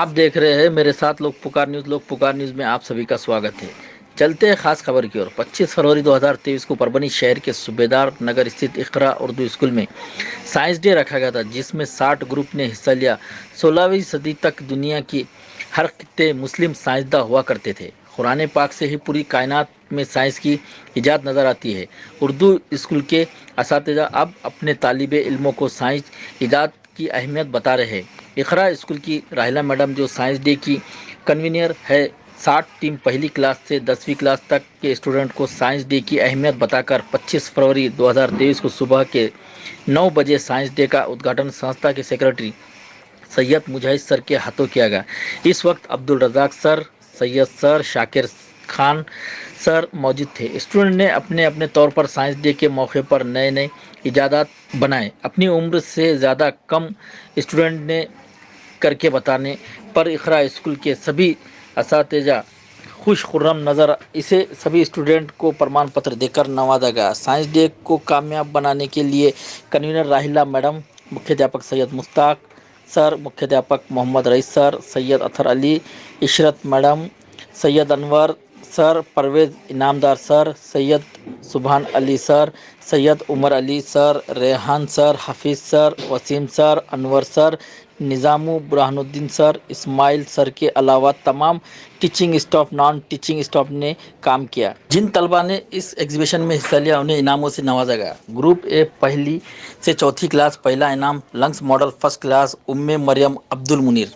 آپ دیکھ رہے ہیں میرے ساتھ لوگ پکار نیوز میں آپ سبھی کا سواگت ہے۔ چلتے ہیں خاص خبر کی اور 25 فروری 2023 کو پربنی شہر کے صوبیدار نگر استھت اقرا اردو اسکول میں سائنس ڈے رکھا گیا تھا، جس میں 60 گروپ نے حصہ لیا۔ 16ویں صدی تک دنیا کی ہر خطے مسلم سائنسداں ہوا کرتے تھے۔ قرآن پاک سے ہی پوری کائنات میں سائنس کی ایجاد نظر آتی ہے۔ اردو اسکول کے اساتذہ اب اپنے طالب علموں کو سائنس ایجاد کی اہمیت بتا رہے ہیں۔ اقرا اسکول کی راہیلہ میڈم جو سائنس ڈے کی کنوینر ہے، 60 ٹیم پہلی کلاس سے 10ویں کلاس تک کے اسٹوڈنٹ کو سائنس ڈے کی اہمیت بتا کر 25 فروری 2023 کو صبح کے 9 بجے سائنس ڈے کا ادگھاٹن سنستھا کے سیکرٹری سید مجاہد سر کے ہاتھوں کیا گیا۔ اس وقت عبدالرزاق سر، سید سر، شاکر خان سر موجود تھے۔ اسٹوڈنٹ نے اپنے اپنے طور پر سائنس ڈے کے موقع پر نئے ایجادات بنائے۔ اپنی عمر سے زیادہ کم اسٹوڈنٹ نے کر کے بتانے پر اقرا اسکول کے سبھی اساتذہ خوش خرم نظر اسے سبھی اسٹوڈنٹ کو پرمان پتر دے کر نوازا گیا۔ سائنس ڈے کو کامیاب بنانے کے لیے کنوینر راہیلہ میڈم، مکھیہ ادھیاپک سید مشتاق سر، مکھیہ ادھیاپک محمد رئیس سر، سید اطہر علی، عشرت میڈم، سید انور سر، پرویز انعامدار سر، سید سبحان علی سر، سید عمر علی سر، ریحان سر، حفیظ سر، وسیم سر، انور سر، نظامو برہان الدین سر، اسماعیل سر کے علاوہ تمام teaching staff, naan teaching staff نے کام کیا۔ جن طلباء نے اس ایگزیبیشن میں حصہ لیا انہیں انعاموں سے نوازا گیا۔ گروپ اے پہلی سے چوتھی کلاس، پہلا انعام lungs model first class Maryam Abdul Munir,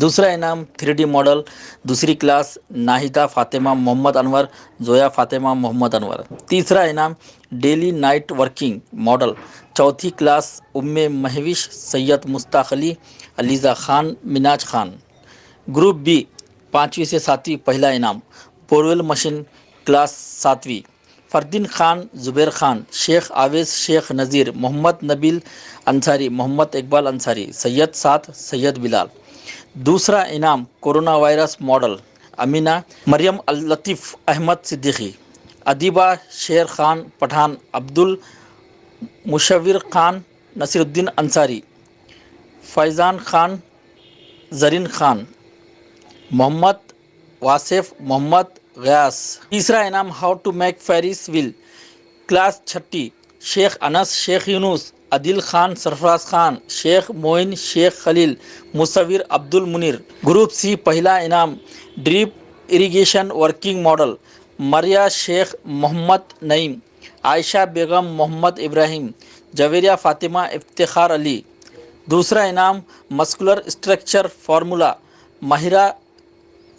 دوسرا انعام 3D ماڈل دوسری کلاس ناہیدہ فاطمہ محمد انور، زویا فاطمہ محمد انور، تیسرا انعام ڈیلی نائٹ ورکنگ ماڈل چوتھی class Mahwish Syed Mushtaq Ali, Aliza Khan, Minaj Khan. Group B 5ویں سے 7ویں، پہلا انعام بورویل مشین کلاس 7ویں، فردین خان، زبیر خان، شیخ آویز، شیخ نذیر، محمد نبیل انصاری، محمد اقبال انصاری، سید سعد، سید بلال۔ دوسرا انعام کورونا وائرس ماڈل امینہ مریم الطیف احمد صدیقی، ادیبہ شیر خان پٹھان، عبد المشور خان، نصیر الدین انصاری، فیضان خان، زرین خان، محمد واصف، محمد غیاث۔ تیسرا انعام how to make Ferris wheel class 6، Sheikh انس، شیخ یونس، عادل خان، سرفراز خان، شیخ معین، شیخ خلیل، مصور عبد المنیر۔ گروپ سی پہلا انعام ڈریپ اریگیشن ورکنگ ماڈل مریہ شیخ محمد نعیم، عائشہ بیگم، محمد ابراہیم، جویریہ فاطمہ، افتخار علی۔ دوسرا انعام مسکولر اسٹرکچر فارمولا ماہرہ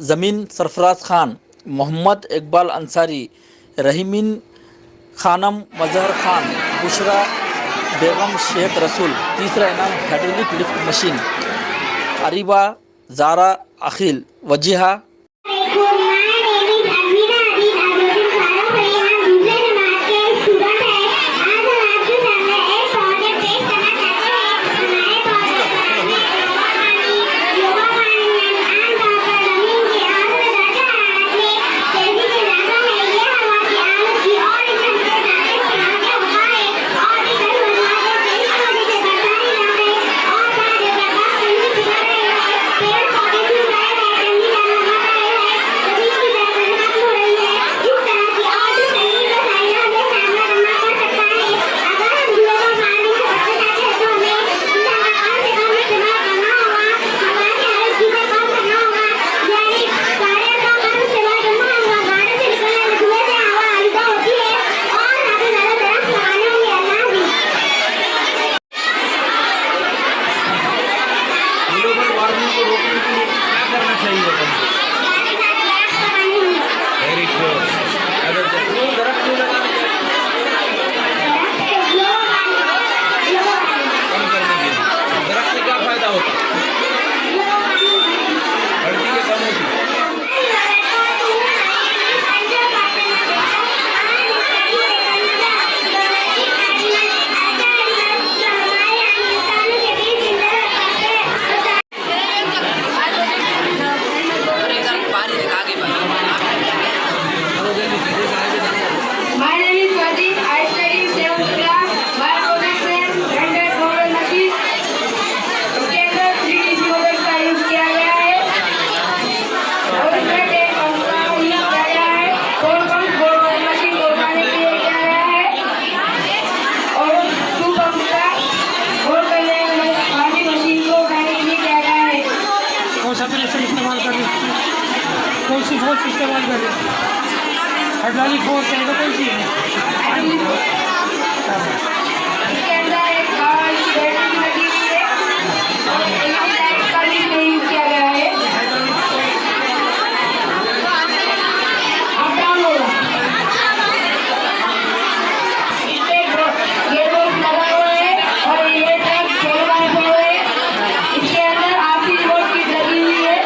زمین، سرفراز خان، محمد اقبال انصاری، رحیمین خانم، مظہر خان، بشریٰ بیگم، شیخ رسول۔ تیسرا انعام ہائیڈرولک لفٹ مشین اریبہ زارا عقیل، وجیہہ फोर्स इस्तेमाल कर रहे हैं। हाइड्रोलिक फोर्स है तो कौन सी है? इसके अंदर एक पावर की बैटरी लगी हुई है, इसमें लाइट का भी यूज किया गया है। अब डाउन होगा, इसमें गियर बॉक्स लगा हुआ है और ये ट्रक चल रहा है। इसके अंदर आरसी रिमोट किट लगी हुई है,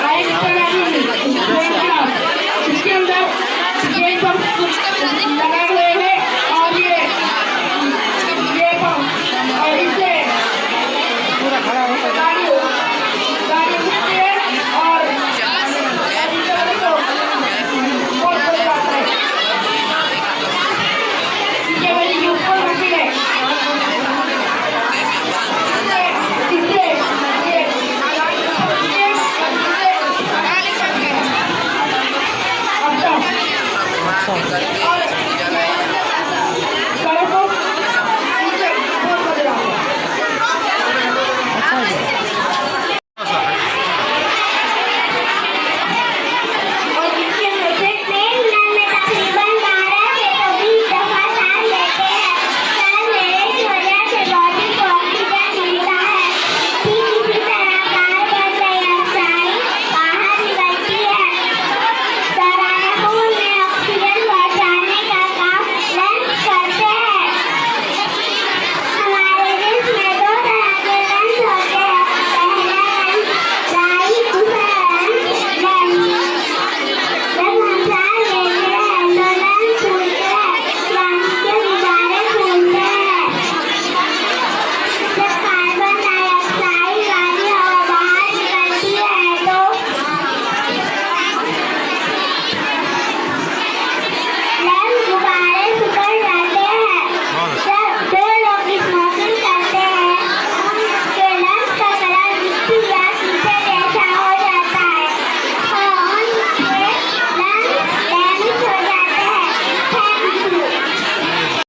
लाइट लगी हुई है। इसके अंदर गियर बॉक्स लगाए हुए हैं और ये पंप और इससे पूरा खड़ा होता है। गाड़ी घूमती है और बहुत बड़ी बात है। इसके वजह से ऊपर होती है, इससे ये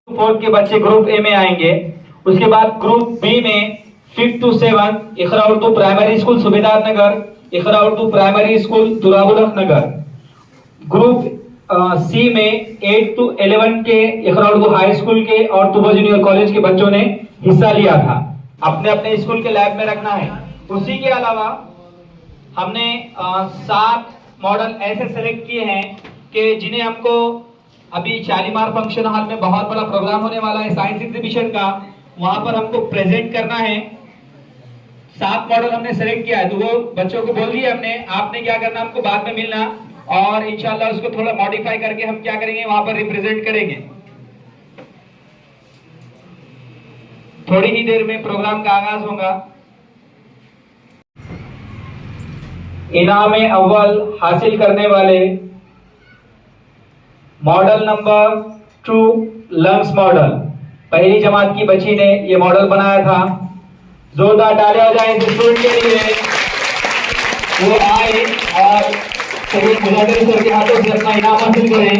फोर्थ के बच्चे ग्रुप ए में आएंगे। उसके बाद ग्रुप बी में 5 to 7 Iqra Urdu primary school Subedar Nagar, Iqra Urdu primary school Turabulak Nagar. Group C में 8 to 11 के इकरा उर्दू हाई स्कूल के और तुबा जूनियर कॉलेज के बच्चों ने हिस्सा लिया था। अपने अपने स्कूल के लैब में रखना है। उसी के अलावा हमने 7 मॉडल ऐसे सेलेक्ट किए हैं कि जिन्हें हमको अभी शालीमार फंक्शन हॉल में बहुत बड़ा प्रोग्राम होने वाला है साइंस एग्जीबिशन का, वहां पर हमको प्रेजेंट करना है। 7 मॉडल हमने सेलेक्ट किया है, तो वो बच्चों को बोल दिया हमने, आपने क्या करना, हमको बाद में मिलना और इंशाल्लाह उसको थोड़ा मॉडिफाई करके हम क्या करेंगे, वहां पर रिप्रेजेंट करेंगे। थोड़ी ही देर में प्रोग्राम का आगाज होगा। इनाम अव्वल हासिल करने वाले मॉडल नंबर 2 लंग्स मॉडल, पहली जमात की बच्ची ने ये मॉडल बनाया था। जोरदार तालियां हो जाए इस स्टूडेंट के लिए। वो आए और शहीद मुजाहिद सर के हाथों से अपना इनाम हासिल करें।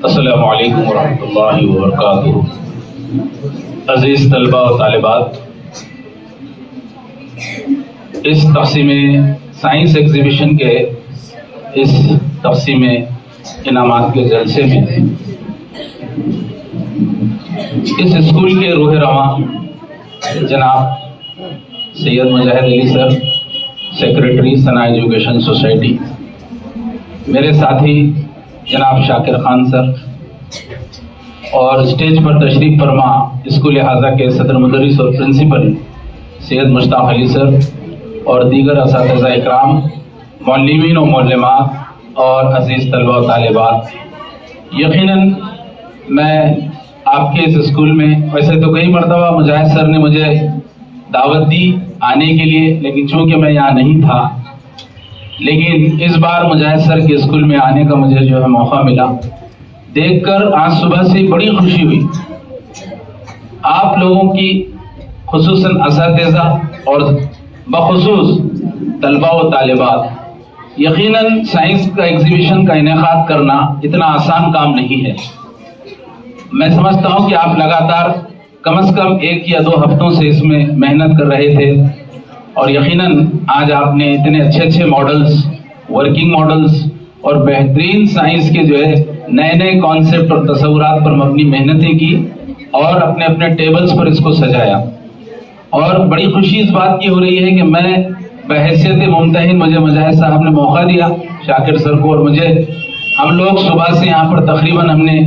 अस्सलामु अलैकुम वरहमतुल्लाहि वबरकातुहू। अजीज तलबा और तालिबात, इस तक़सीम साइंस एग्जीबिशन के इस तक़सीम इनामात के जलसे में इस स्कूल के रूह रवां जनाब सैयद मुजाहिद अली सर, सेक्रेटरी सना एजुकेशन सोसाइटी, मेरे साथी जनाब शाकिर खान सर और स्टेज पर तशरीफ फरमा स्कूल हाजा के सदर मुदर्रिस और प्रिंसिपल सैयद मुश्ताक अली सर और दीगर असातिज़ा इकराम, मौलवीन और मौलमात और अजीज़ तलबा और तालिबात, यकीनन मैं आपके इस स्कूल में, वैसे तो कई मरतबा मुजाहिद सर ने मुझे दावत दी आने के लिए, लेकिन चूँकि मैं यहाँ नहीं था, लेकिन इस बार मुजाहिद सर के स्कूल में आने का मुझे जो है मौका मिला। देखकर आज सुबह से बड़ी खुशी हुई। आप लोगों की खुसूसन असातिज़ा और बखुसूस तलबा व तालिबात, यकीनन साइंस का एग्जीबिशन का इनेकाद करना इतना आसान काम नहीं है। मैं समझता हूँ कि आप लगातार कम से कम 1 या 2 हफ्तों से इसमें मेहनत कर रहे थे اور یقیناً آج آپ نے اتنے اچھے اچھے ماڈلز، ورکنگ ماڈلز اور بہترین سائنس کے جو ہے نئے نئے کانسیپٹ اور تصورات پر مبنی محنتیں کی اور اپنے اپنے ٹیبلز پر اس کو سجایا. اور بڑی خوشی اس بات کی ہو رہی ہے کہ میں بحیثیت ممتحن مجھے مجاہد صاحب نے موقع دیا، شاکر سر کو اور مجھے. ہم لوگ صبح سے یہاں پر تقریباً ہم نے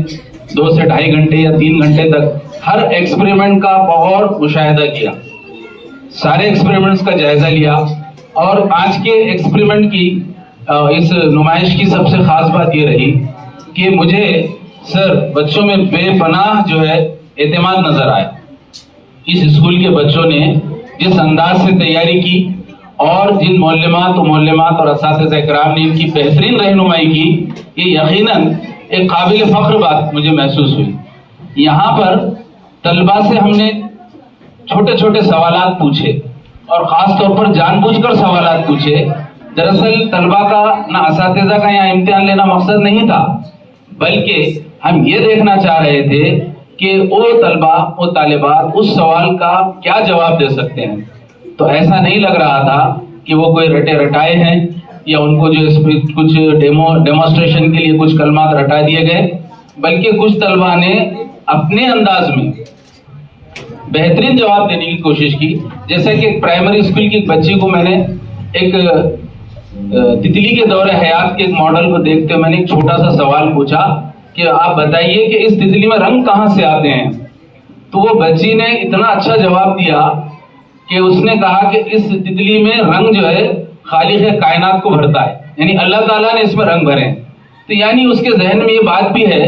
2 سے 2.5 گھنٹے یا 3 گھنٹے تک ہر ایکسپریمنٹ کا بہت مشاہدہ کیا، سارے ایکسپریمنٹس کا جائزہ لیا. اور آج کے ایکسپریمنٹ کی اس نمائش کی سب سے خاص بات یہ رہی کہ مجھے سر بچوں میں بے پناہ جو ہے اعتماد نظر آیا. اس اسکول کے بچوں نے جس انداز سے تیاری کی اور جن معلمات اور اساتذہ اکرام نے ان کی بہترین رہنمائی کی، یہ یقیناً ایک قابل فخر بات مجھے محسوس ہوئی. یہاں پر طلباء سے ہم نے چھوٹے چھوٹے سوالات پوچھے اور خاص طور پر جان بوجھ کر سوالات پوچھے. دراصل طلباء کا نہ اساتذہ کا یہاں امتحان لینا مقصد نہیں تھا، بلکہ ہم یہ دیکھنا چاہ رہے تھے کہ وہ طلباء وہ طالبات اس سوال کا کیا جواب دے سکتے ہیں. تو ایسا نہیں لگ رہا تھا کہ وہ کوئی رٹے رٹائے ہیں یا ان کو جو کچھ ڈیمونسٹریشن کے لیے کچھ کلمات رٹا دیے گئے، بلکہ کچھ طلباء نے اپنے انداز میں بہترین جواب دینے کی کوشش کی. جیسا کہ ایک پرائمری اسکول کی ایک بچی کو میں نے ایک تتلی کے دور حیات کے ایک ماڈل کو دیکھتے ہوئے میں نے ایک چھوٹا سا سوال پوچھا کہ آپ بتائیے کہ اس تتلی میں رنگ کہاں سے آتے ہیں. تو وہ بچی نے اتنا اچھا جواب دیا کہ اس نے کہا کہ اس تتلی میں رنگ جو ہے خالق کائنات کو بھرتا ہے، یعنی اللہ تعالیٰ نے اس میں رنگ بھرے ہیں. تو یعنی اس کے ذہن میں یہ بات بھی ہے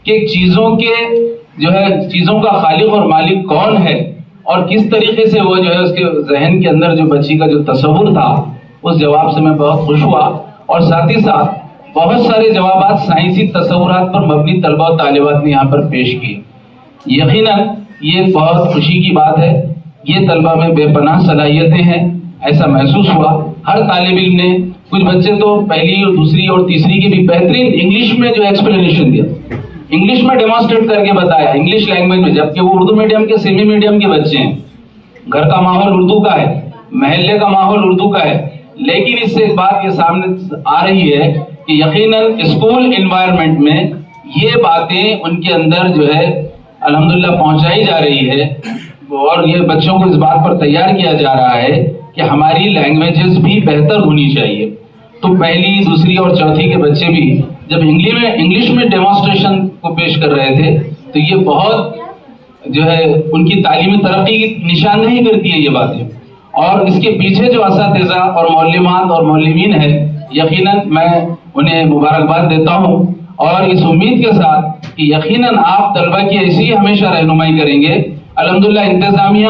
کہ چیزوں کا خالق اور مالک کون ہے اور کس طریقے سے وہ جو ہے اس کے ذہن کے اندر جو بچی کا جو تصور تھا، اس جواب سے میں بہت خوش ہوا. اور ساتھ ہی ساتھ بہت سارے جوابات سائنسی تصورات پر مبنی طلباء و طالبات نے یہاں پر پیش کیے. یقیناً یہ بہت خوشی کی بات ہے. یہ طلباء میں بے پناہ صلاحیتیں ہیں، ایسا محسوس ہوا. ہر طالب علم نے، کچھ بچے تو پہلی اور دوسری اور تیسری کی بھی بہترین انگلش میں جو ایکسپلینیشن دیا، انگلش میں ڈیمانسٹریٹ کر کے بتایا انگلش لینگویج میں، جبکہ وہ اردو میڈیم کے سیمی میڈیم کے بچے ہیں. گھر کا ماحول اردو کا ہے، محلے کا ماحول اردو کا ہے. لیکن اس سے ایک بات یہ سامنے آ رہی ہے کہ یقیناً اسکول انوائرمنٹ میں یہ باتیں ان کے اندر جو ہے الحمدللہ پہنچائی جا رہی ہے. اور یہ بچوں کو اس بات پر تیار کیا جا رہا ہے کہ ہماری لینگویجز بھی بہتر ہونی چاہیے. تو پہلی، دوسری اور چوتھی کے بچے بھی جب انگلش میں ڈیمانسٹریشن کو پیش کر رہے تھے تو یہ بہت جو ہے ان کی تعلیمی ترقی کی نشاندہی کرتی ہے یہ باتیں. اور اس کے پیچھے جو اساتذہ اور معلمات اور معلمین ہیں، یقیناً میں انہیں مبارکباد دیتا ہوں اور اس امید کے ساتھ کہ یقیناً آپ طلباء کی ایسی ہمیشہ رہنمائی کریں گے. الحمدللہ انتظامیہ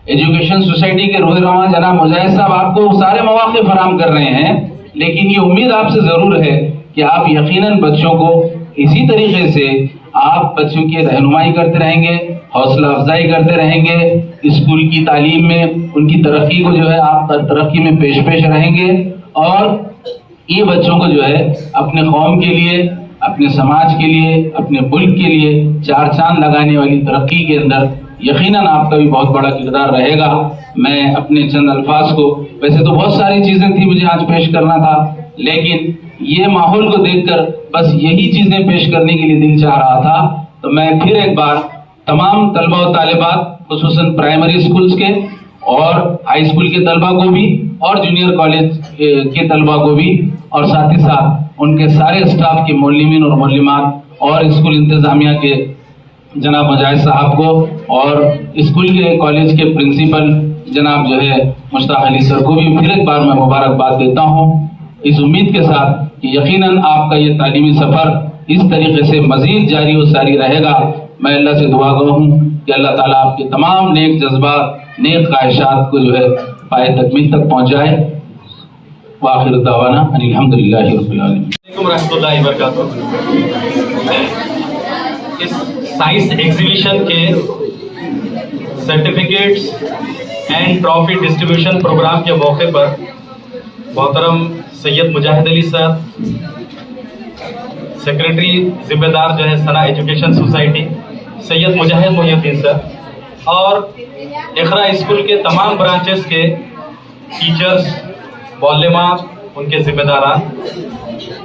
ایجوکیشن سوسائٹی کے روح رواں جناب مجاہد صاحب آپ کو سارے مواقع فراہم کر رہے ہیں، لیکن یہ امید آپ سے ضرور ہے کہ آپ یقیناً بچوں کو اسی طریقے سے آپ بچوں کی رہنمائی کرتے رہیں گے، حوصلہ افزائی کرتے رہیں گے، اسکول کی تعلیم میں ان کی ترقی کو جو ہے آپ ترقی میں پیش رہیں گے. اور یہ بچوں کو جو ہے اپنے قوم کے لیے، اپنے سماج کے لیے، اپنے ملک کے لیے 4 چاند لگانے والی ترقی کے اندر یقیناً آپ کا بھی بہت بڑا کردار رہے گا. میں اپنے چند الفاظ کو، ویسے تو بہت ساری چیزیں تھی مجھے آج پیش کرنا تھا، لیکن یہ ماحول کو دیکھ کر بس یہی چیزیں پیش کرنے کے لیے دل چاہ رہا تھا. تو میں پھر ایک بار تمام طلباء و طالبات، خصوصاً پرائمری اسکولز کے اور ہائی اسکول کے طلباء کو بھی اور جونیئر کالج کے طلباء کو بھی، اور ساتھ ہی ساتھ ان کے سارے اسٹاف کے معلمین اور معلمات اور اسکول انتظامیہ کے جناب مجاہد صاحب کو اور اسکول کے کالج کے پرنسپل جناب جو ہے مشتاق علی سر کو بھی پھر ایک بار میں مبارکباد دیتا ہوں، اس امید کے ساتھ کہ یقیناً آپ کا یہ تعلیمی سفر اس طریقے سے مزید جاری و ساری رہے گا. میں اللہ سے دعا گو ہوں کہ اللہ تعالیٰ آپ کے تمام نیک جذبات، نیک خواہشات کو جو ہے پائے تکمیل تک پہنچائے. وآخر دعوانا ان الحمدللہ رب العالمین. ورحمۃ اللہ وبرکاتہ. اس سائنس ایگزیبیشن کے certificates and trophy distribution programme کے موقع پر محترم سید مجاہد علی صاحب، سیکریٹری ذمہ دار جو ہے ثنا ایجوکیشن سوسائٹی سید مجاہد محی الدین صاحب، اور اقرا اسکول کے تمام برانچز کے टीचर्स, मौलमा, उनके जिम्मेदारान,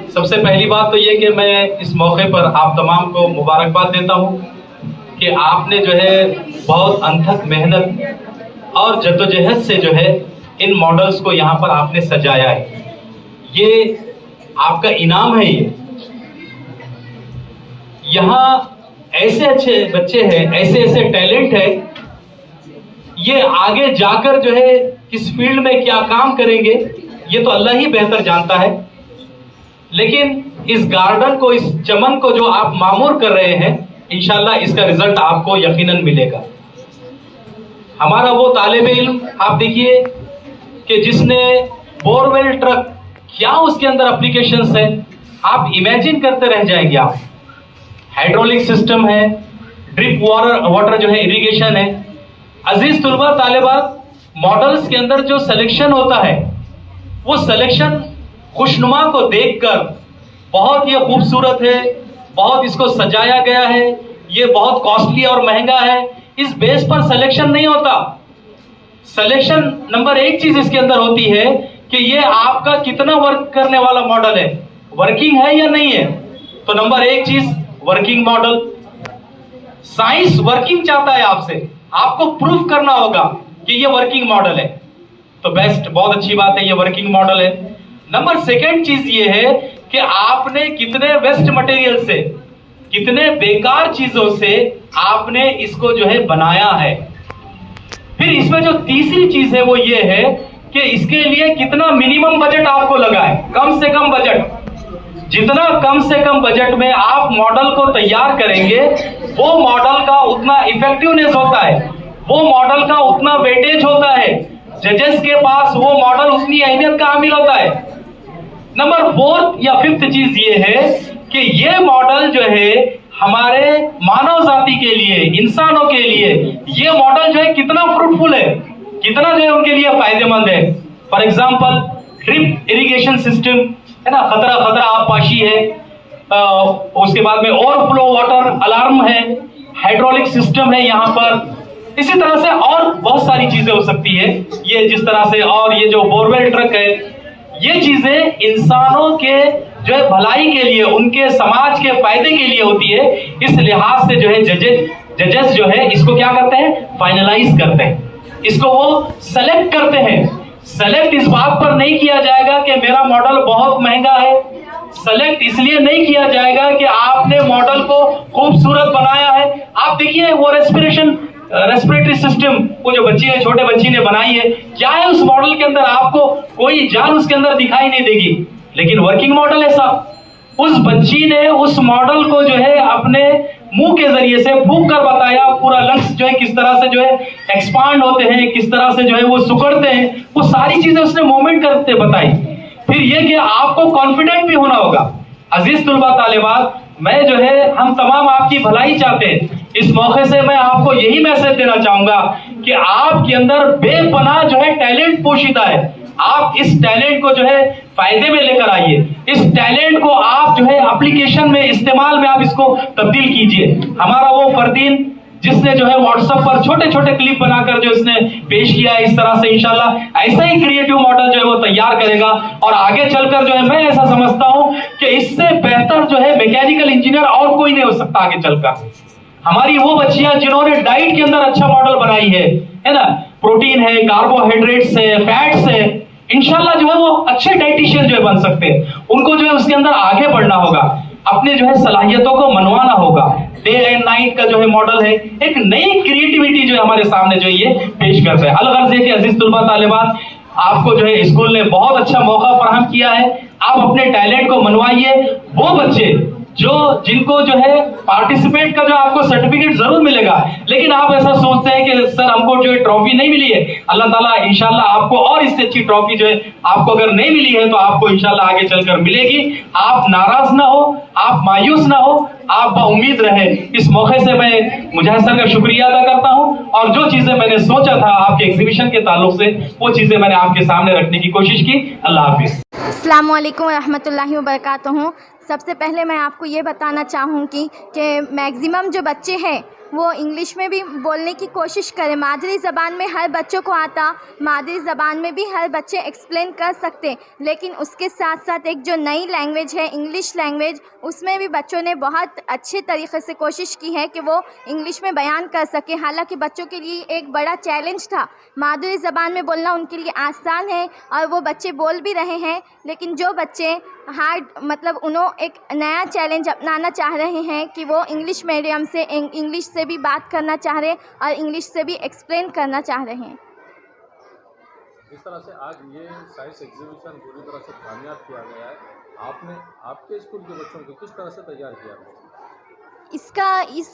सबसे पहली बात तो ये कि मैं इस मौके पर आप तमाम को मुबारकबाद देता हूँ कि आपने जो है बहुत अनथक मेहनत और जद्दोजहद से जो है इन मॉडल्स को यहाँ पर आपने सजाया है। ये आपका इनाम है। ये यहाँ ऐसे अच्छे बच्चे हैं, ऐसे ऐसे टैलेंट है, ये आगे जाकर जो है इस फील्ड में क्या काम करेंगे ये तो अल्लाह ही बेहतर जानता है। लेकिन इस गार्डन को, इस चमन को जो आप मामूर कर रहे हैं, इंशाल्लाह इसका रिजल्ट आपको यकीनन मिलेगा। हमारा वो तालिब इल्म आप देखिए कि जिसने बोरवेल ट्रक, क्या उसके अंदर एप्लीकेशंस है, आप इमेजिन करते रह जाएंगे। आप हाइड्रोलिक सिस्टम है, ड्रिप वाटर जो है इरिगेशन है। अजीज तुलबा तालिबात, मॉडल्स के अंदर जो सिलेक्शन होता है वो सिलेक्शन खुशनुमा को देखकर बहुत ये खूबसूरत है, बहुत इसको सजाया गया है, ये बहुत कॉस्टली और महंगा है, इस बेस पर सिलेक्शन नहीं होता। सिलेक्शन नंबर एक चीज इसके अंदर होती है कि ये आपका कितना वर्क करने वाला मॉडल है, वर्किंग है या नहीं है। तो नंबर एक चीज वर्किंग मॉडल। साइंस वर्किंग चाहता है आपसे, आपको प्रूफ करना होगा कि ये वर्किंग मॉडल है। तो बेस्ट, बहुत अच्छी बात है, ये वर्किंग मॉडल है। नंबर सेकेंड चीज ये है कि आपने कितने वेस्ट मटेरियल से, कितने बेकार चीजों से आपने इसको जो है बनाया है। फिर इसमें जो तीसरी चीज है वो ये है कि इसके लिए कितना मिनिमम बजट आपको लगा है, कम से कम बजट। जितना कम से कम बजट में आप मॉडल को तैयार करेंगे, वो मॉडल का उतना इफेक्टिवनेस होता है, वो मॉडल का उतना वेटेज होता है, जजेस के पास वो मॉडल उतनी अहमियत का हामिल होता है। नंबर फोर्थ या फिफ्थ चीज ये है कि ये मॉडल जो है हमारे मानव जाति के लिए, इंसानों के लिए, ये मॉडल जो है कितना फ्रूटफुल है, कितना जो है उनके लिए फायदेमंद है। For example drip irrigation system है ना, खतरा आबपाशी है, उसके बाद में ओवरफ्लो वाटर अलार्म है, हाइड्रोलिक सिस्टम है यहाँ पर। इसी तरह से और बहुत सारी चीजें हो सकती है ये जिस तरह से, और ये जो बोरवेल ट्रक है, ये चीजें इंसानों के जो है भलाई के लिए, उनके समाज के फायदे के लिए होती है। इस लिहाज से जो है जजेस जो है इसको क्या करते हैं, फाइनलाइज करते हैं, इसको वो सेलेक्ट करते हैं। सेलेक्ट इस बात पर नहीं किया जाएगा कि मेरा मॉडल बहुत महंगा है, सेलेक्ट इसलिए नहीं किया जाएगा कि आपने मॉडल को खूबसूरत बनाया है। आप देखिए वो रेस्पिरेटरी सिस्टम, वो जो बच्ची है, छोटे बच्ची ने बनाई है, क्या है उस मॉडल के अंदर, आपको कोई जान उसके अंदर दिखाई नहीं देगी, लेकिन वर्किंग मॉडल है साहब। उस बच्ची ने उस मॉडल को जो है अपने मुंह के जरिए से फूंक कर बताया, पूरा लंग्स जो है किस तरह से जो है एक्सपांड होते हैं, किस तरह से जो है वो सुकड़ते हैं, वो सारी चीजें उसने मूवमेंट करते बताई। फिर ये कि आपको कॉन्फिडेंट भी होना होगा। अजीज तुलबा तालिबात, मैं जो है हम तमाम आपकी भलाई चाहते हैं। इस मौके से मैं आपको यही मैसेज देना चाहूंगा कि आपके अंदर बेपनाह जो है टैलेंट पोशीदा है। आप इस टैलेंट को जो है फायदे में लेकर आइए, इस टैलेंट को आप जो है एप्लीकेशन में, इस्तेमाल में आप इसको तब्दील कीजिए। हमारा वो फरदीन जिसने जो है व्हाट्सएप पर छोटे छोटे क्लिप बनाकर जो इसने पेश किया है, इस तरह से इंशाल्लाह ऐसा ही क्रिएटिव मॉडल जो है वो तैयार करेगा, और आगे चलकर जो है मैं ऐसा समझता हूं कि इससे बेहतर जो है मैकेनिकल इंजीनियर और कोई नहीं हो सकता आगे चलकर। हमारी वो बच्चियां जिन्होंने डाइट के अंदर अच्छा मॉडल बनाई है ना, प्रोटीन है, कार्बोहाइड्रेट्स है, फैट्स है, इंशाल्लाह जो है वो अच्छे डाइटिशियन जो है बन सकते हैं। उनको जो है उसके अंदर आगे बढ़ना होगा, अपने जो है सलाहियतों को मनवाना होगा। डे एंड नाइट का जो है मॉडल है, एक नई क्रिएटिविटी जो है हमारे सामने जो ये पेश करता है। अलगर्ज है कि अजीज तुलबा तालिबात, आपको जो है स्कूल ने बहुत अच्छा मौका फराहम किया है। आप अपने टैलेंट को मनवाइए। वो बच्चे जिनको जो है पार्टिसिपेट का जो आपको सर्टिफिकेट जरूर मिलेगा, लेकिन आप ऐसा सोचते हैं कि सर हमको जो है ट्रॉफी नहीं मिली है, अल्लाह ताला इंशाल्लाह आपको और इससे अच्छी ट्रॉफी जो है आपको अगर नहीं मिली है तो आपको इंशाल्लाह आगे चलकर मिलेगी। आप नाराज ना हो, आप मायूस ना हो, आप बाउम्मीद रहे। इस मौके से मैं मुजाहिद सर का शुक्रिया अदा करता हूं, और जो चीजें मैंने सोचा था आपके एग्जीबिशन के ताल्लुक से, वो चीजें मैंने आपके सामने रखने की कोशिश की। अल्लाह हाफिज। अस्सलाम वालेकुम रहमतुल्लाहि व बरकातुहू। सबसे पहले मैं आपको ये बताना चाहूँगी कि मैक्सिमम जो बच्चे हैं وہ انگلش میں بھی بولنے کی کوشش کریں. مادری زبان میں ہر بچوں کو آتا, مادری زبان میں بھی ہر بچے ایکسپلین کر سکتے, لیکن اس کے ساتھ ساتھ ایک جو نئی لینگویج ہے انگلش لینگویج, اس میں بھی بچوں نے بہت اچھے طریقے سے کوشش کی ہے کہ وہ انگلش میں بیان کر سکے. حالانکہ بچوں کے لیے ایک بڑا چیلنج تھا. مادری زبان میں بولنا ان کے لیے آسان ہے اور وہ بچے بول بھی رہے ہیں, لیکن جو بچے انہوں ایک نیا چیلنج اپنانا چاہ رہے ہیں کہ وہ انگلش میڈیم سے انگلش سے بھی بات کرنا چاہ رہے اور انگلش سے بھی ایکسپلین کرنا چاہ رہے ہیں. جس طرح سے آج یہ سائنس ایگزیبیشن پوری طرح سے کامیاب کیا گیا ہے, آپ نے آپ کے اسکول کے بچوں کو کس طرح سے تیار کیا ہے؟ اس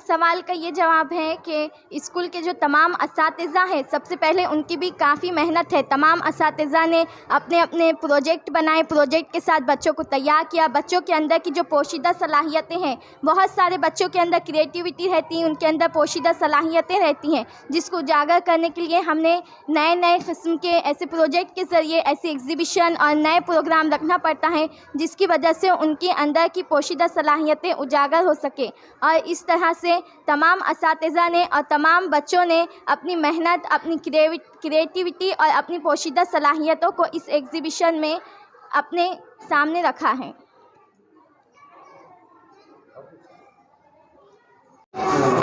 سوال کا یہ جواب ہے کہ اسکول کے جو تمام اساتذہ ہیں, سب سے پہلے ان کی بھی کافی محنت ہے. تمام اساتذہ نے اپنے اپنے پروجیکٹ بنائے, پروجیکٹ کے ساتھ بچوں کو تیار کیا. بچوں کے اندر کی جو پوشیدہ صلاحیتیں ہیں, بہت سارے بچوں کے اندر کریٹیوٹی رہتی ہے, ان کے اندر پوشیدہ صلاحیتیں رہتی ہیں, جس کو اجاگر کرنے کے لیے ہم نے نئے قسم کے ایسے پروجیکٹ کے ذریعے ایسی ایگزیبیشن اور نئے پروگرام رکھنا پڑتا ہے, جس کی وجہ سے ان کے اندر کی پوشیدہ صلاحیتیں اجاگر ہو سکے. اور اس طرح سے تمام اساتذہ نے اور تمام بچوں نے اپنی محنت, اپنی کریٹیوٹی اور اپنی پوشیدہ صلاحیتوں کو اس ایگزیبیشن میں اپنے سامنے رکھا ہے.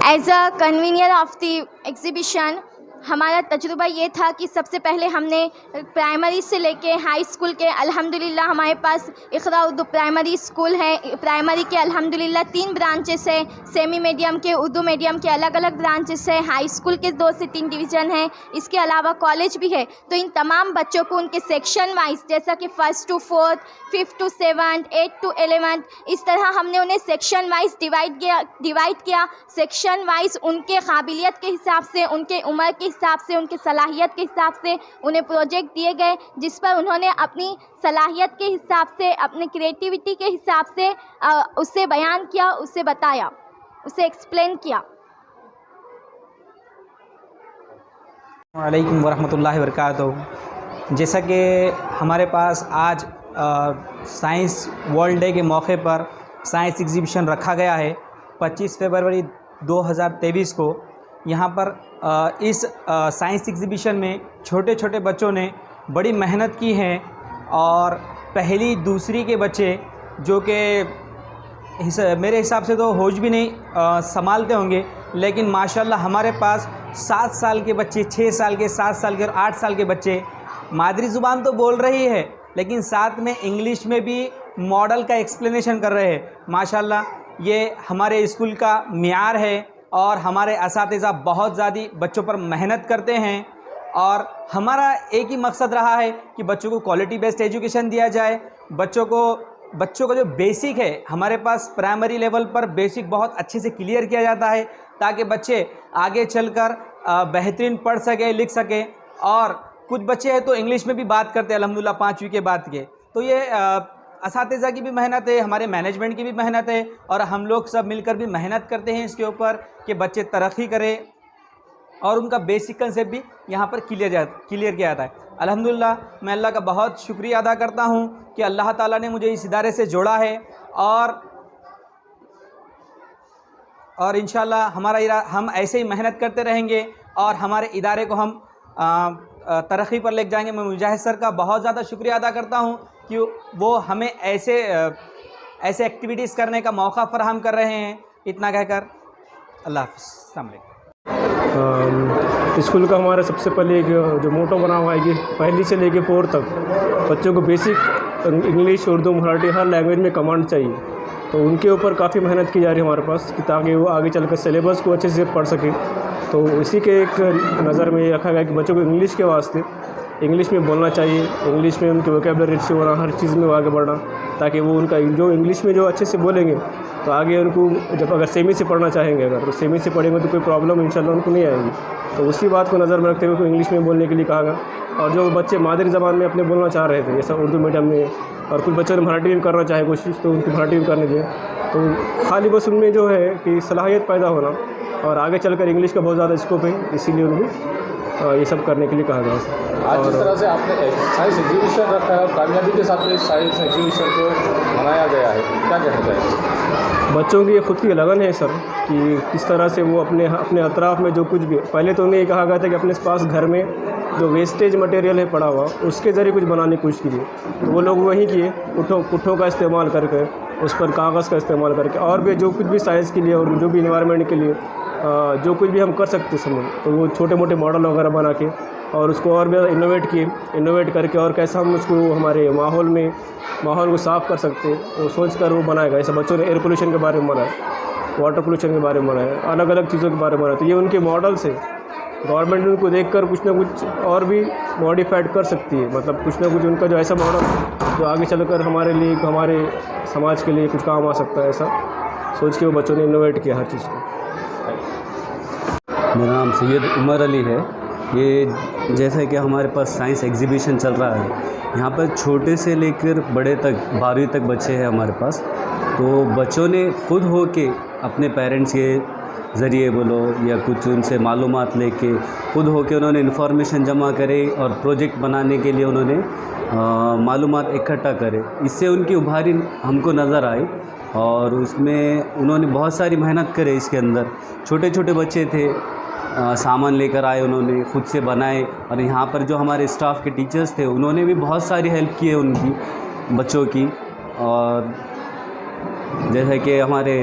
As a convener of the exhibition ہمارا تجربہ یہ تھا کہ سب سے پہلے ہم نے پرائمری سے لے کے ہائی اسکول کے الحمدللہ ہمارے پاس اقرا اردو پرائمری اسکول ہے. پرائمری کے الحمدللہ 3 برانچز ہیں, سیمی میڈیم کے, اردو میڈیم کے الگ الگ برانچز ہیں, ہائی اسکول کے 2 سے 3 ڈویژن ہیں, اس کے علاوہ کالج بھی ہے. تو ان تمام بچوں کو ان کے سیکشن وائز, جیسا کہ 1st to 4th, 5th to 7th, 8th to 11th, اس طرح ہم نے انہیں سیکشن وائز ڈیوائڈ کیا. سیکشن وائز ان کے قابلیت کے حساب سے, ان کے عمر کے حساب سے, ان کی صلاحیت کے حساب سے انہیں پروجیکٹ دیے گئے, جس پر انہوں نے اپنی صلاحیت کے حساب سے, اپنی کریٹیوٹی کے حساب سے اسے بیان کیا, اسے بتایا, اسے ایکسپلین کیا. السلام علیکم ورحمۃ اللہ وبرکاتہ. جیسا کہ ہمارے پاس آج سائنس ورلڈ ڈے کے موقع پر سائنس ایگزیبیشن رکھا گیا ہے 25 فروری 2023 کو. یہاں پر اس سائنس ایگزیبیشن میں چھوٹے چھوٹے بچوں نے بڑی محنت کی ہے, اور پہلی دوسری کے بچے جو کہ میرے حساب سے تو ہوش بھی نہیں سنبھالتے ہوں گے, لیکن ماشاءاللہ ہمارے پاس 7 سال کے بچے, 6 سال کے, 7 سال کے اور 8 سال کے بچے مادری زبان تو بول رہی ہے, لیکن ساتھ میں انگلش میں بھی ماڈل کا ایکسپلینیشن کر رہے ہیں. ماشاءاللہ یہ ہمارے اسکول کا معیار ہے, اور ہمارے اساتذہ بہت زیادہ بچوں پر محنت کرتے ہیں, اور ہمارا ایک ہی مقصد رہا ہے کہ بچوں کو کوالٹی بیسڈ ایجوکیشن دیا جائے. بچوں کا جو بیسک ہے, ہمارے پاس پرائمری لیول پر بیسک بہت اچھے سے کلیئر کیا جاتا ہے, تاکہ بچے آگے چل کر بہترین پڑھ سکیں, لکھ سکیں. اور کچھ بچے ہیں تو انگلش میں بھی بات کرتے ہیں الحمدللہ 5ویں کے بعد کے. تو یہ اساتذہ کی بھی محنت ہے, ہمارے مینجمنٹ کی بھی محنت ہے, اور ہم لوگ سب مل کر بھی محنت کرتے ہیں اس کے اوپر کہ بچے ترقی کریں, اور ان کا بیسک کنسیپٹ بھی یہاں پر کلیئر کیا جاتا ہے. الحمدللہ میں اللہ کا بہت شکریہ ادا کرتا ہوں کہ اللہ تعالیٰ نے مجھے اس ادارے سے جوڑا ہے, اور انشاءاللہ ہم ایسے ہی محنت کرتے رہیں گے, اور ہمارے ادارے کو ہم ترقی پر لے جائیں گے. میں مجاہد سر کا بہت زیادہ شکریہ ادا کرتا ہوں کہ وہ ہمیں ایسے ایکٹیویٹیز کرنے کا موقع فراہم کر رہے ہیں. اتنا کہہ کر اللہ حافظ. السلام علیکم. اسکول کا ہمارا سب سے پہلے جو موٹو بنا ہوا ہے کہ پہلی سے لے کے 4 تک بچوں کو بیسک انگلش, اردو, مراٹھی ہر لینگویج میں کمانڈ چاہیے. تو ان کے اوپر کافی محنت کی جا رہی ہے ہمارے پاس, کہ تاکہ وہ آگے چل کر سلیبس کو اچھے سے پڑھ سکیں. تو اسی کے ایک نظر میں یہ رکھا گیا کہ بچوں کو انگلش کے واسطے انگلش میں بولنا چاہیے, انگلش میں ان کی ووکیبلری اچھی ہونا, ہر چیز میں وہ آگے بڑھنا, تاکہ وہ ان کا جو انگلش میں جو اچھے سے بولیں گے تو آگے ان کو جب اگر سیمی سے پڑھنا چاہیں گے, اگر تو سیمی سے پڑھیں گے تو کوئی پرابلم انشاءاللہ ان کو نہیں آئے گی. تو اسی بات کو نظر میں رکھتے ہوئے انگلش میں بولنے کے لیے کہا گیا. اور جو بچے مادری زبان میں اپنے بولنا چاہ رہے تھے, جیسا اردو میڈیم میں, اور کچھ بچوں نے مراٹھی میں کرنا چاہے کوشش, تو ان کی مراٹھی میں کرنے دیں. تو خالی بس ان میں جو ہے کہ صلاحیت پیدا ہونا, اور آگے چل کر انگلش کا بہت زیادہ اسکوپ ہے, اسی لیے ان کو ये सब करने के लिए कहा गया है। आज जिस तरह से आपने साइंस एग्जीबिशन रखा है और कामयाबी के साथ इस साइंस एग्जीबिशन को मनाया गया है, क्या कहना चाहेंगे? बच्चों की खुद की लगन है सर कि किस तरह से वो अपने अतराफ़ में जो कुछ भी, पहले तो उन्हें ये कहा गया था कि अपने पास घर में जो वेस्टेज मटेरियल है पड़ा हुआ उसके ज़रिए कुछ बनाने की कोशिश कीजिए, तो वो लोग वही किए, पुट्ठों का इस्तेमाल करके, उस पर कागज़ का इस्तेमाल करके, और भी जो कुछ भी साइंस के लिए और जो भी इन्वायरमेंट के लिए जो कुछ भी हम कर सकते समझ, तो वो छोटे मोटे मॉडल वगैरह बना के और उसको और भी इनोवेट करके और कैसा हम उसको हमारे माहौल को साफ़ कर सकते वो सोच कर वो बनाएगा। ऐसे बच्चों ने एयर पोल्यूशन के बारे में बनाया, वाटर पोल्यूशन के बारे में बनाया, अलग अलग चीज़ों के बारे में बनाया, तो ये उनके मॉडल्स है। गवर्नमेंट उनको देखकर कुछ ना कुछ और भी मॉडिफाइड कर सकती है, मतलब कुछ ना कुछ उनका जो ऐसा मॉडल जो आगे चलकर हमारे लिए, हमारे समाज के लिए कुछ काम आ सकता है, ऐसा सोच के वो बच्चों ने इनोवेट किया हर चीज़ को। मेरा नाम सैयद उमर अली है। ये जैसा कि हमारे पास साइंस एग्जीबिशन चल रहा है, यहाँ पर छोटे से लेकर बड़े तक 12वीं तक बच्चे हैं हमारे पास, तो बच्चों ने खुद हो के अपने पेरेंट्स के ज़रिए बोलो या कुछ उनसे मालूमात लेके खुद हो के उन्होंने इन्फॉर्मेशन जमा करे और प्रोजेक्ट बनाने के लिए उन्होंने मालूमात इकट्ठा करे। इससे उनकी उभारी हमको नज़र आई और उसमें उन्होंने बहुत सारी मेहनत करे। इसके अंदर छोटे छोटे बच्चे थे, सामान लेकर आए, उन्होंने खुद से बनाए, और यहाँ पर जो हमारे स्टाफ के टीचर्स थे उन्होंने भी बहुत सारी हेल्प की है उनकी बच्चों की। और जैसे कि हमारे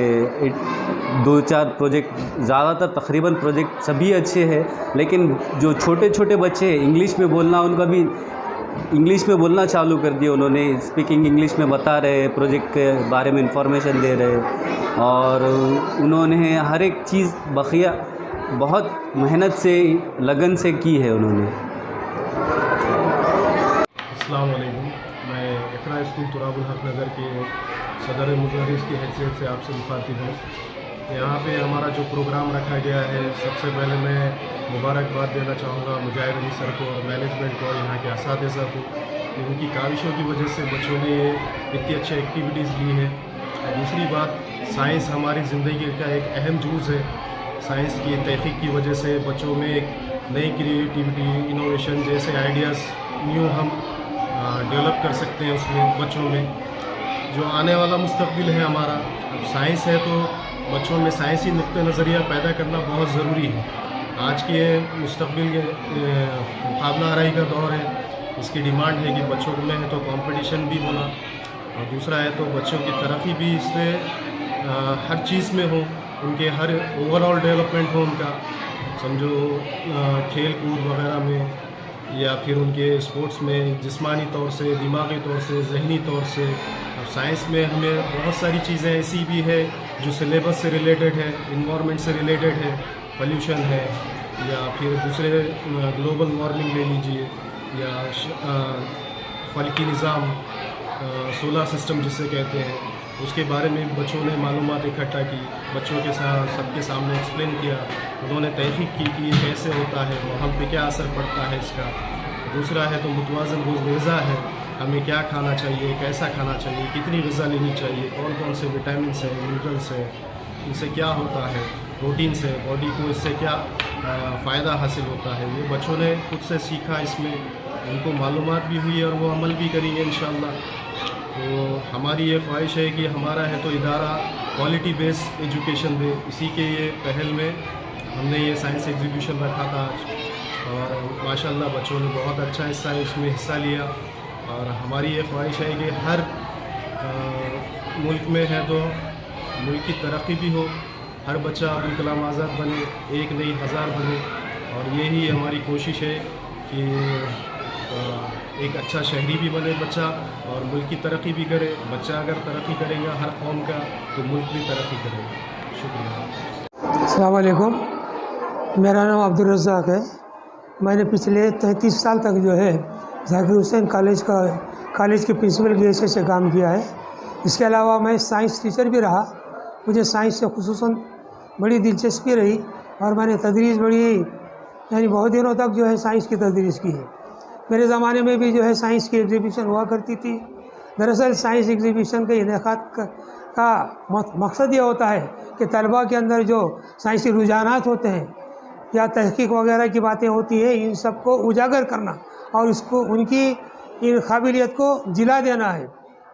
2-4 प्रोजेक्ट, ज़्यादातर तकरीबन प्रोजेक्ट सभी अच्छे हैं, लेकिन जो छोटे छोटे बच्चे इंग्लिश में बोलना, उनका भी इंग्लिश में बोलना चालू कर दिया उन्होंने, स्पीकिंग इंग्लिश में बता रहे, प्रोजेक्ट के बारे में इंफॉर्मेशन दे रहे, और उन्होंने हर एक चीज़ बखिया बहुत मेहनत से, लगन से की है उन्होंने। अस्सलाम वालेकुम, मैं इकरा स्कूल तुराबुल हक नगर के सदर मुदर्रिस की हैसियत से आपसे मुखातिब हूँ। यहाँ पे हमारा जो प्रोग्राम रखा गया है, सबसे पहले मैं मुबारकबाद देना चाहूँगा मुजाहिद अली सर को और मैनेजमेंट को और यहाँ के असातिज़ा को, कि उनकी काविशों की वजह से बच्चों ने इतनी अच्छी एक्टिविटीज़ ली है। और दूसरी बात, साइंस हमारी ज़िंदगी का एक अहम जूज़ है। साइंस की तहक़ीक़ की वजह से बच्चों में एक नई क्रिएटिविटी, इनोवेशन जैसे आइडियाज़ न्यू हम डेवलप कर सकते हैं उसमें बच्चों में। जो आने वाला मुस्तक़बिल है हमारा, अब साइंस है तो बच्चों में साइंसी नुक्ते नज़रिया पैदा करना बहुत ज़रूरी है। आज के मुस्तक़बिल के मुकाबला आराई का दौर है, इसकी डिमांड है कि बच्चों में है तो कंपटीशन भी होना, और दूसरा है तो बच्चों की तरक्की भी इससे हर चीज़ में हो, उनके हर ओवरऑल डेवलपमेंट हो उनका, समझो खेल कूद वगैरह में, या फिर उनके स्पोर्ट्स में जिस्मानी तौर से, दिमागी तौर से, ज़हनी तौर से। अब साइंस में हमें बहुत सारी चीज़ें ऐसी भी है जो सिलेबस से रिलेटेड है, इन्वायरमेंट से रिलेटेड है, पोल्यूशन है, या फिर दूसरे ग्लोबल वार्मिंग ले लीजिए, या फल्की निज़ाम, सोलर सिस्टम जिसे कहते हैं, उसके बारे में बच्चों ने मालूमात इकट्ठा की, बच्चों के साथ सबके सामने एक्सप्लेन किया, उन्होंने तहक़ीक़ की कि ये कैसे होता है, माहौल पे क्या असर पड़ता है इसका। दूसरा है तो मुतवाज़न ग़िज़ा है, हमें क्या खाना चाहिए, कैसा खाना चाहिए, कितनी ग़िज़ा लेनी चाहिए, कौन कौन से विटामिन है, मिनरल्स है, इनसे क्या होता है, प्रोटीन से बॉडी को इससे क्या फ़ायदा हासिल होता है। ये बच्चों ने खुद से सीखा, इसमें उनको मालूमात भी हुई और वो अमल भी करेंगे इंशाअल्लाह। तो हमारी ये ख्वाहिश है कि हमारा है तो इदारा क्वालिटी बेस एजुकेशन दे। इसी के ये पहल में हमने ये साइंस एग्जीबिशन रखा था आज, और माशाल्लाह बच्चों ने बहुत अच्छा हिस्सा इसमें हिस्सा लिया। और हमारी ये ख्वाहिश है कि हर मुल्क में है तो मुल्क की तरक्की भी हो, हर बच्चा अब्दुल कलाम आज़ाद बने, एक नहीं 1000 बने। और यही हमारी कोशिश है कि एक अच्छा शहरी भी बने बच्चा और मुल्क की तरक्की भी करे। बच्चा अगर तरक्की करेगा हर कौम का, तो मुल्क भी तरक्की करेगा। शुक्रिया। अस्सलाम वालेकुम, मेरा नाम अब्दुल रज़्ज़ाक़ है। मैंने पिछले 33 साल तक जो है ज़ाकिर हुसैन कॉलेज के प्रिंसिपल की हैसियत से काम किया है। इसके अलावा मैं साइंस टीचर भी रहा। मुझे साइंस से खुसूसन बड़ी दिलचस्पी रही और मैंने तदरीस यानी बहुत दिनों तक जो है साइंस की तदरीस की है। मेरे ज़माने में भी जो है साइंस की एग्ज़िबिशन हुआ करती थी। दरअसल साइंस एग्ज़िबिशन के इनेकाद का मकसद ये होता है कि तलबा के अंदर जो साइंसी रुझानात होते हैं या तहकीक वगैरह की बातें होती है, इन सब को उजागर करना और उसको उनकी इन काबिलियत को जिला देना है।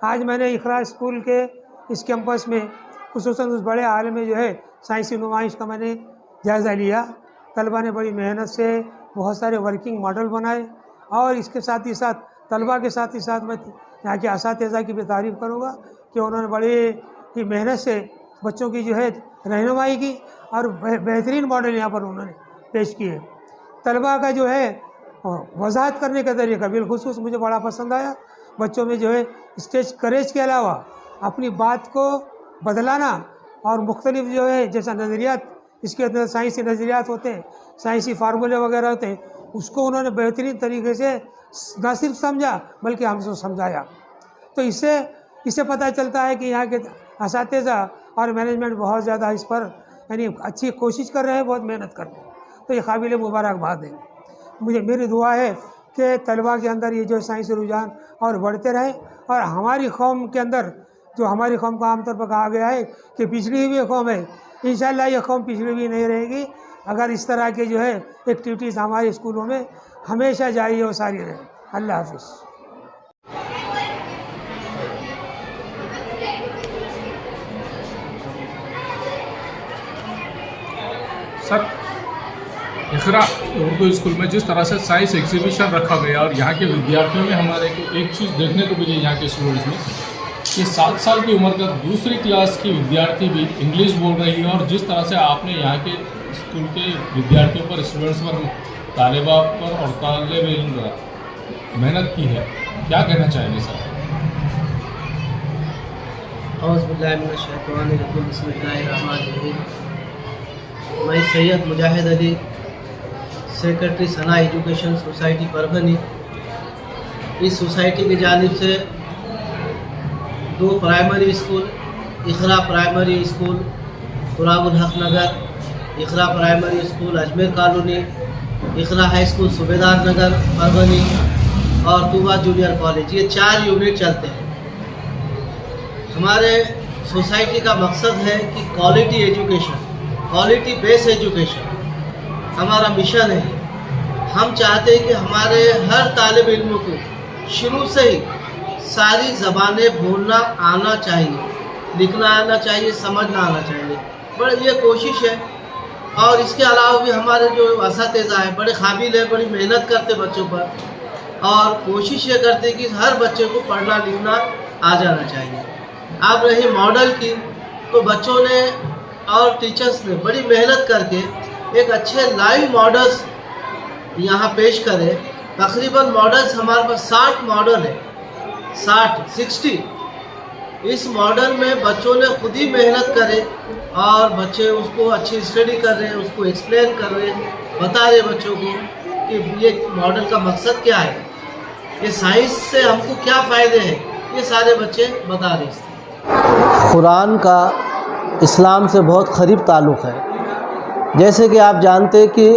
आज मैंने इकरा स्कूल के इस कैंपस में खुसूसन उस बड़े हाल में जो है साइंसी नुमाइश का मैंने जायज़ा लिया। तलबा ने बड़ी मेहनत से बहुत सारे वर्किंग मॉडल बनाए और इसके साथ ही साथ तलबा के साथ ही साथ मैं यहाँ के असातिज़ा की भी तारीफ़ करूँगा कि उन्होंने बड़ी ही मेहनत से बच्चों की जो है रहनुमाई की और बेहतरीन मॉडल यहाँ पर उन्होंने पेश किए। तलबा का जो है वजाहत करने का तरीका बिलखुसूस मुझे बड़ा पसंद आया। बच्चों में जो है स्टेज करेज के अलावा अपनी बात को बदलाना और मुख्तलिफ जो है जैसा नज़रियात इसके अंदर साइंसी नज़रियात होते हैं, साइंसी फार्मूले वगैरह होते हैं, उसको उन्होंने बेहतरीन तरीके से न सिर्फ समझा बल्कि हमसे समझाया। तो इससे पता चलता है कि यहाँ के असातिज़ा और मैनेजमेंट बहुत ज़्यादा इस पर यानी अच्छी कोशिश कर रहे हैं, बहुत मेहनत कर रहे हैं। तो ये काबिल मुबारकबाद है। मेरी दुआ है कि तलबा के अंदर ये जो साइंसी रुझान और बढ़ते रहे और हमारी कौम के अंदर जो हमारी कौम को आमतौर पर कहा गया है कि पिछड़ी हुई कौम है, इंशाअल्लाह ये कौम पिछड़ी हुई नहीं रहेगी अगर इस तरह के जो है एक्टिविटीज़ हमारे स्कूलों में हमेशा जारी और सारी रहे। अल्लाह हाफिज़। सर, इकरा उर्दू स्कूल में जिस तरह से साइंस एग्जीबिशन रखा गया और यहाँ के विद्यार्थियों में हमारे को एक चीज़ देखने को मिली यहाँ के स्टूडेंट्स में कि 7 साल की उम्र का दूसरी क्लास की विद्यार्थी भी इंग्लिश बोल रही है। और जिस तरह से आपने यहाँ के स्कूल के विद्यार्थियों पर, स्टूडेंट्स पर, तालिबा पर और तालिब इल्म पर मेहनत की है, क्या कहना चाहेंगे सर? मैं सैयद मुजाहिद अली, सेक्रेटरी सना एजुकेशन सोसाइटी परभनी। इस सोसाइटी की जानिब से 2 प्राइमरी स्कूल, इकरा प्राइमरी स्कूल तुराबुल हक नगर, इकरा प्राइमरी स्कूल अजमेर कॉलोनी, इकरा हाई स्कूल सूबेदार नगर परभनी और तूबा जूनियर कॉलेज, ये 4 यूनिट चलते हैं। हमारे सोसाइटी का मकसद है कि quality education, quality based education हमारा मिशन है। हम चाहते हैं कि हमारे हर तालिब इल्म को शुरू से ही सारी ज़बानें बोलना आना चाहिए, लिखना आना चाहिए, समझना आना चाहिए। बड़ी ये कोशिश है। और इसके अलावा भी हमारे जो असातिज़ा हैं बड़े काबिल है, बड़ी मेहनत करते बच्चों पर और कोशिश ये करते कि हर बच्चे को पढ़ना लिखना आ जाना चाहिए। आप रही मॉडल की, तो बच्चों ने और टीचर्स ने बड़ी मेहनत करके एक अच्छे लाइव मॉडल्स यहाँ पेश करे। तकरीबन मॉडल्स हमारे पास 60 मॉडल है, 60 इस मॉडल में बच्चों ने खुद ही मेहनत करे और बच्चे उसको अच्छी स्टडी कर रहे हैं, उसको एक्सप्लेन कर रहे हैं, बता रहे बच्चों को कि ये मॉडल का मकसद क्या है, ये साइंस से हमको क्या फ़ायदे हैं, ये सारे बच्चे बता रहे हैं। कुरान का इस्लाम से बहुत करीब ताल्लुक़ है। जैसे कि आप जानते हैं कि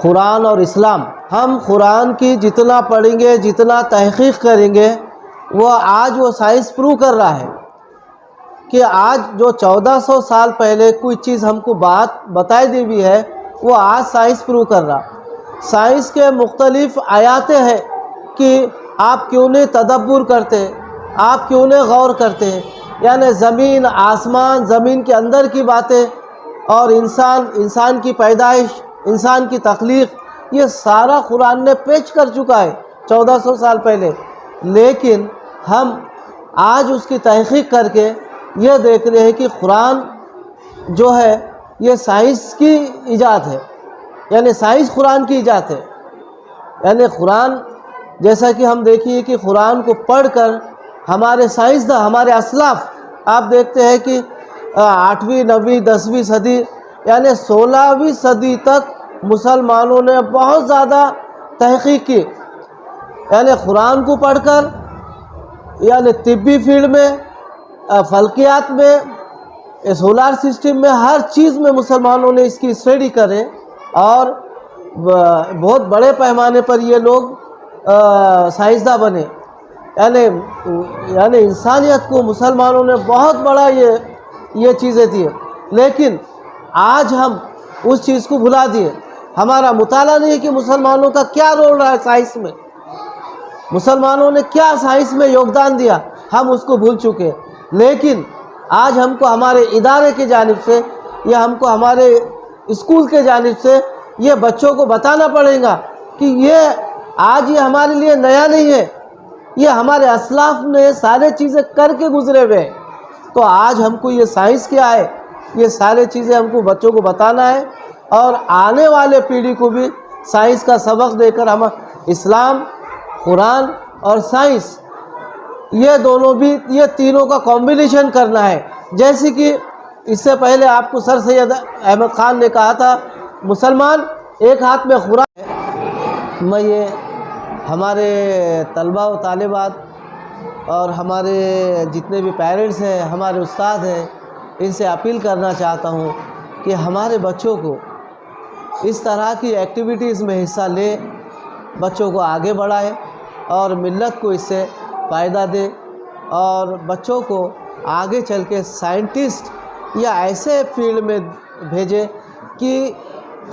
कुरान और इस्लाम, हम कुरान की जितना पढ़ेंगे, जितना तहक़ीक़ करेंगे, वो आज वो साइंस प्रूव कर रहा है कि आज जो 1400 साल पहले कोई चीज़ हमको बात बताई दी हुई है, वो आज साइंस प्रूव कर रहा। साइंस के मुख्तलिफ़ आयातें हैं कि आप क्यों नहीं तदब्बुर करते, आप क्यों नहीं गौर करते, यानी ज़मीन आसमान, ज़मीन के अंदर की बातें और इंसान की पैदाइश, इंसान की तख्लीक़, ये सारा कुरान ने पेश कर चुका है 1400 साल पहले। लेकिन हम आज उसकी तहक़ीक़ करके ये देख रहे हैं कि कुरान जो है ये साइंस की ईजाद है, यानी साइंस कुरान की ईजाद है। यानी कुरान, जैसा कि हम देखिए कि कुरान को पढ़कर हमारे साइंसदान, हमारे असलाफ, आप देखते हैं कि 8वीं 9वीं 10वीं सदी यानी 16वीं सदी तक मुसलमानों ने बहुत ज़्यादा तहक़ीक़ की, यानी कुरान को पढ़कर, यानी तिब्बी फील्ड में, फल्कियात में, सोलार सिस्टम में, हर चीज़ में मुसलमानों ने इसकी स्टडी करे और बहुत बड़े पैमाने पर ये लोग साइंसदान बने। यानी इंसानियत को मुसलमानों ने बहुत बड़ा ये चीज़ें दी। लेकिन आज हम उस चीज़ को भुला दिए। हमारा मुताला नहीं है कि मुसलमानों का क्या रोल रहा है साइंस में, मुसलमानों ने क्या साइंस में योगदान दिया, हम उसको भूल चुके। लेकिन आज हमको हमारे इदारे की जानिब से या हमको हमारे स्कूल के जानिब से ये बच्चों को बताना पड़ेगा कि ये आज ये हमारे लिए नया नहीं है, ये हमारे असलाफ ने सारे चीज़ें करके गुजरे हुए हैं। तो आज हमको ये साइंस क्या है, ये सारे चीज़ें हमको बच्चों को बताना है और आने वाले पीढ़ी को भी साइंस का सबक देकर हम इस्लाम, कुरान और साइंस ये दोनों भी, ये तीनों का कॉम्बिनेशन करना है। जैसे कि इससे पहले आपको सर सैयद अहमद ख़ान ने कहा था, मुसलमान एक हाथ में कुरान है। मैं ये हमारे तलबा व तालिबात और हमारे जितने भी पेरेंट्स हैं, हमारे उस्ताद हैं, इनसे अपील करना चाहता हूँ कि हमारे बच्चों को इस तरह की एक्टिविटीज़ में हिस्सा ले, बच्चों को आगे बढ़ाए और मिल्लत को इससे फ़ायदा दे और बच्चों को आगे चल के साइंटिस्ट या ऐसे फील्ड में भेजे कि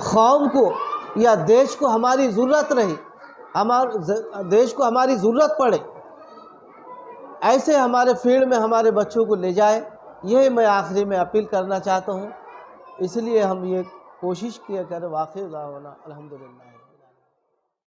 कौम को या देश को हमारी ज़रूरत रही, हमारे देश को हमारी ज़रूरत पड़े, ऐसे हमारे फील्ड में हमारे बच्चों को ले जाए। यही मैं आखिरी में अपील करना चाहता हूँ। इसलिए हम ये कोशिश किया करें। वाक़ई अल्हम्दुलिल्लाह।